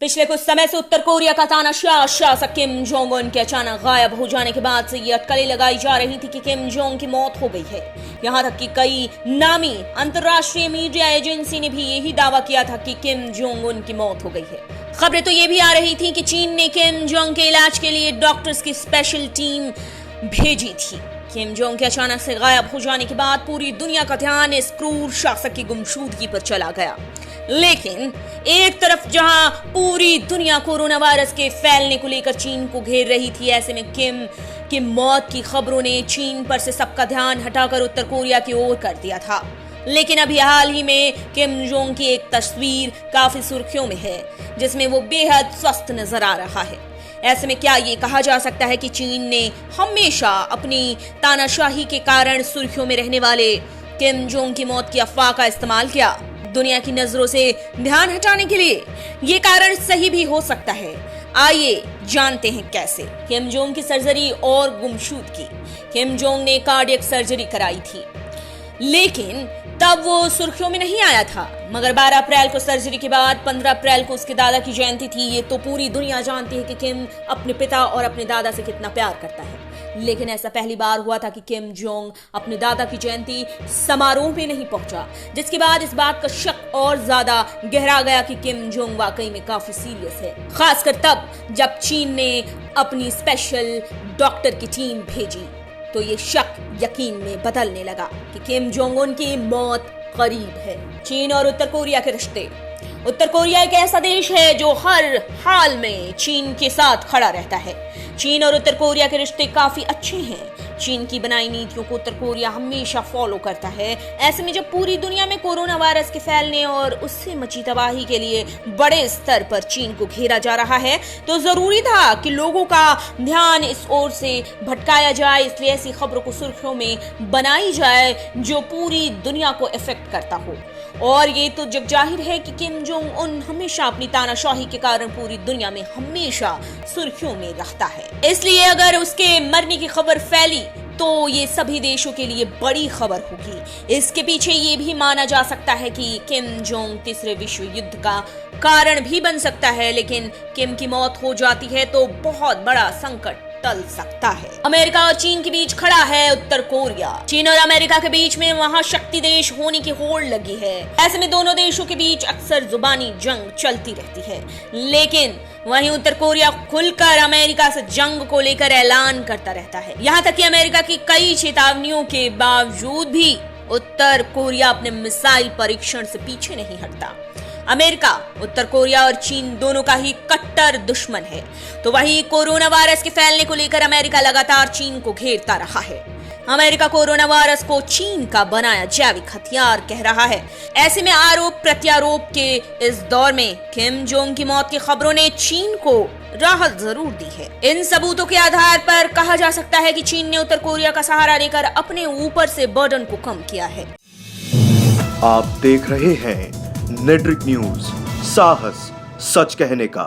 पिछले कुछ समय से उत्तर कोरिया का तानाशाह शासक किम जोंग उन के अचानक गायब हो जाने के बाद से ये अटकलें लगाई जा रही थी कि किम जोंग की मौत हो गई है। यहाँ तक कि कई नामी अंतर्राष्ट्रीय मीडिया एजेंसी ने भी यही दावा किया था कि किम जोंग उन की मौत हो गई है। खबरें तो ये भी आ रही थी कि चीन ने किम जोंग के इलाज के लिए डॉक्टर्स की स्पेशल टीम भेजी थी। किम जोंग के अचानक से गायब हो जाने के बाद पूरी दुनिया का ध्यान इस क्रूर शासक की गुमशुदगी पर चला गया। लेकिन एक तरफ जहां पूरी दुनिया कोरोना वायरस के फैलने को लेकर चीन को घेर रही थी, ऐसे में किम की मौत की खबरों ने चीन पर से सबका ध्यान हटाकर उत्तर कोरिया की ओर कर दिया था। लेकिन अभी हाल ही में किम जोंग की एक तस्वीर काफी सुर्खियों में है, जिसमें वो बेहद स्वस्थ नजर आ रहा है। ऐसे में क्या ये कहा जा सकता है कि चीन ने हमेशा अपनी तानाशाही के कारण सुर्खियों में रहने वाले किम जोंग की मौत की अफवाह का इस्तेमाल किया दुनिया की नजरों से ध्यान हटाने के लिए? ये कारण सही भी हो सकता है। आइए जानते हैं कैसे। किम जोंग की सर्जरी और गुमशुदगी। किम जोंग ने कार्डियक सर्जरी कराई थी, लेकिन तब वो सुर्खियों में नहीं आया था। मगर 12 अप्रैल को सर्जरी के बाद 15 अप्रैल को उसके दादा की जयंती थी। ये तो पूरी दुनिया जानती है कि किम अपने पिता और अपने दादा से कितना प्यार करता है। लेकिन ऐसा पहली बार हुआ था कि किम जोंग अपने दादा की जयंती समारोह में नहीं पहुंचा, जिसके बाद इस बात का शक और ज्यादा गहरा गया कि किम जोंग वाकई में काफी सीरियस है। खासकर तब जब चीन ने अपनी स्पेशल डॉक्टर की टीम भेजी, तो ये शक यकीन में बदलने लगा कि किम जोंग उन की मौत करीब है। चीन और उत्तर कोरिया के रिश्ते। उत्तर कोरिया एक ऐसा देश है जो हर हाल में चीन के साथ खड़ा रहता है। चीन और उत्तर कोरिया के रिश्ते काफी अच्छे हैं। चीन की बनाई नीतियों को उत्तर कोरिया हमेशा फॉलो करता है। ऐसे में जब पूरी दुनिया में कोरोना वायरस के फैलने और उससे मची तबाही के लिए बड़े स्तर पर चीन को घेरा जा रहा है, तो जरूरी था कि लोगों का ध्यान इस ओर से भटकाया जाए। इसलिए ऐसी खबरों को सुर्खियों में बनाई जाए जो पूरी दुनिया को इफेक्ट करता हो। और ये तो जग जाहिर है कि किम जोंग उन हमेशा अपनी तानाशाही के कारण पूरी दुनिया में हमेशा सुर्खियों में रहता है। इसलिए अगर उसके मरने की खबर फैली तो ये सभी देशों के लिए बड़ी खबर होगी। इसके पीछे ये भी माना जा सकता है कि किम जोंग तीसरे विश्व युद्ध का कारण भी बन सकता है। लेकिन किम की मौत हो जाती है तो बहुत बड़ा संकट टल सकता है। अमेरिका और चीन के बीच खड़ा है उत्तर कोरिया। चीन और अमेरिका के बीच में महाशक्ति देश होने की होड़ लगी है। ऐसे में दोनों देशों के बीच अक्सर जुबानी जंग चलती रहती है। लेकिन वहीं उत्तर कोरिया खुलकर अमेरिका से जंग को लेकर ऐलान करता रहता है। यहाँ तक कि अमेरिका की कई चेतावनियों के बावजूद भी उत्तर कोरिया अपने मिसाइल परीक्षण से पीछे नहीं हटता। अमेरिका, उत्तर कोरिया और चीन दोनों का ही कट्टर दुश्मन है। तो वहीं कोरोना वायरस के फैलने को लेकर अमेरिका लगातार चीन को घेरता रहा है। अमेरिका कोरोना वायरस को चीन का बनाया जैविक हथियार कह रहा है। ऐसे में आरोप प्रत्यारोप के इस दौर में किम जोंग की मौत की खबरों ने चीन को राहत जरूर दी है। इन सबूतों के आधार पर कहा जा सकता है कि चीन ने उत्तर कोरिया का सहारा लेकर अपने ऊपर से बर्डन को कम किया है। आप देख रहे हैं नेट्रिक न्यूज, साहस सच कहने का।